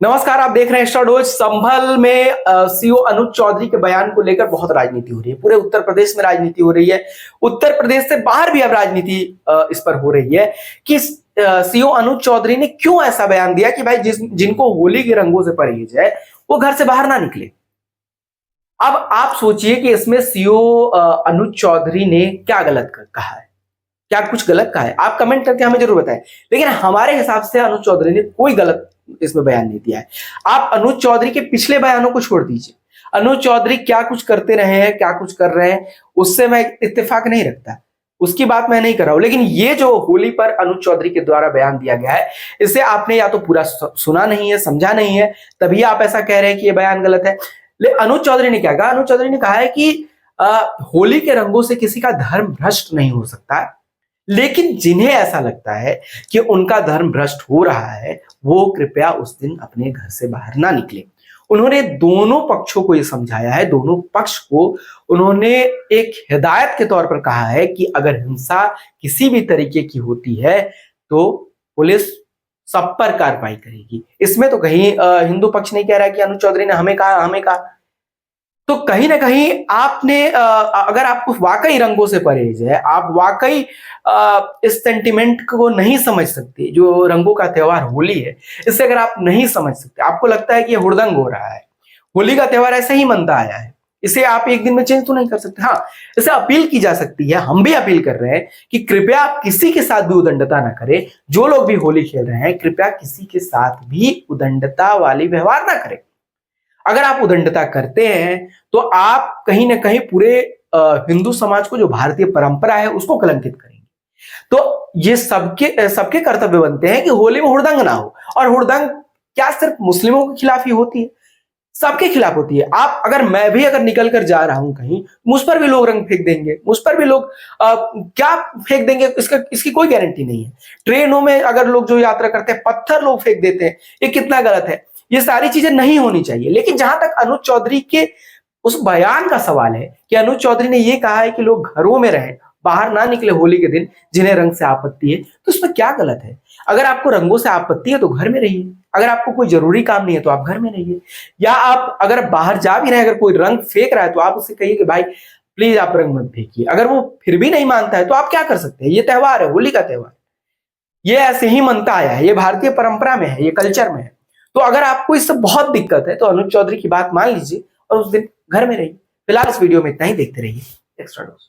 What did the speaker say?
नमस्कार, आप देख रहे हैं एक्स्ट्रा डोज। संभल में सीओ अनुज चौधरी के बयान को लेकर बहुत राजनीति हो रही है। पूरे उत्तर प्रदेश में राजनीति हो रही है। उत्तर प्रदेश से बाहर भी अब राजनीति इस पर हो रही है कि सीओ अनुज चौधरी ने क्यों ऐसा बयान दिया कि भाई जिनको होली के रंगों से परहेज है वो घर से बाहर ना निकले। अब आप सोचिए कि इसमें सीओ अनुज चौधरी ने क्या गलत कहा है, क्या कुछ गलत कहा है? आप कमेंट करके हमें जरूर बताएं। लेकिन हमारे हिसाब से अनुज चौधरी ने कोई गलत इसमें बयान नहीं दिया है। आप अनुज चौधरी के पिछले बयानों को छोड़ दीजिए, अनुज चौधरी क्या कुछ करते रहे हैं, क्या कुछ कर रहे हैं, उससे मैं इत्तेफाक नहीं रखता, उसकी बात मैं नहीं कर रहा हूं। लेकिन ये जो होली पर अनुज चौधरी के द्वारा बयान दिया गया है, इसे आपने या तो पूरा सुना नहीं है, समझा नहीं है, तभी आप ऐसा कह रहे हैं कि ये बयान गलत है। अनुज चौधरी ने क्या कहा? अनुज चौधरी ने कहा है कि होली के रंगों से किसी का धर्म भ्रष्ट नहीं हो सकता, लेकिन जिन्हें ऐसा लगता है कि उनका धर्म भ्रष्ट हो रहा है वो कृपया उस दिन अपने घर से बाहर ना निकले। उन्होंने दोनों पक्षों को ये समझाया है, दोनों पक्ष को उन्होंने एक हिदायत के तौर पर कहा है कि अगर हिंसा किसी भी तरीके की होती है तो पुलिस सब पर कार्रवाई करेगी। इसमें तो कहीं हिंदू पक्ष नहीं कह रहा है कि अनुज चौधरी ने हमें कहा। तो कहीं ना कहीं आपने अगर आपको वाकई रंगों से परहेज है, आप वाकई इस सेंटिमेंट को नहीं समझ सकते, जो रंगों का त्योहार होली है, इससे अगर आप नहीं समझ सकते, आपको लगता है कि ये हुड़दंग हो रहा है, होली का त्योहार ऐसे ही मनता आया है, इसे आप एक दिन में चेंज तो नहीं कर सकते। हाँ, इसे अपील की जा सकती है, हम भी अपील कर रहे हैं कि कृपया आप किसी के साथ भी उदंडता ना करें। जो लोग भी होली खेल रहे हैं, कृपया किसी के साथ भी उदंडता वाली व्यवहार ना करें। अगर आप उदंडता करते हैं तो आप कहीं ना कहीं पूरे हिंदू समाज को, जो भारतीय परंपरा है, उसको कलंकित करेंगे। तो ये सबके कर्तव्य बनते हैं कि होली में हुड़दंग ना हो। और हुड़दंग क्या सिर्फ मुस्लिमों के खिलाफ ही होती है? सबके खिलाफ होती है। मैं भी अगर निकल कर जा रहा हूं कहीं, मुझ पर भी लोग रंग फेंक देंगे, मुझ पर भी लोग क्या फेंक देंगे इसकी कोई गारंटी नहीं है। ट्रेनों में अगर लोग जो यात्रा करते हैं पत्थर लोग फेंक देते हैं, ये कितना गलत है। ये सारी चीजें नहीं होनी चाहिए। लेकिन जहां तक अनुज चौधरी के उस बयान का सवाल है कि अनुज चौधरी ने यह कहा है कि लोग घरों में रहें, बाहर ना निकले होली के दिन जिन्हें रंग से आपत्ति है, तो इसमें क्या गलत है? अगर आपको रंगों से आपत्ति है तो घर में रहिए, अगर आपको कोई जरूरी काम नहीं है तो आप घर में रहिए। या आप अगर बाहर जा भी रहे हैं, अगर कोई रंग फेंक रहा है तो आप उससे कहिए कि भाई प्लीज आप रंग मत फेंकिए। अगर वो फिर भी नहीं मानता है तो आप क्या कर सकते हैं? ये त्योहार है, होली का त्योहार, ये ऐसे ही मनता आया है, ये भारतीय परंपरा में है, ये कल्चर में है। तो अगर आपको इससे बहुत दिक्कत है तो अनुज चौधरी की बात मान लीजिए और उस दिन घर में रहिए। फिलहाल इस वीडियो में इतना ही। देखते रहिए एक्स्ट्रा डोज।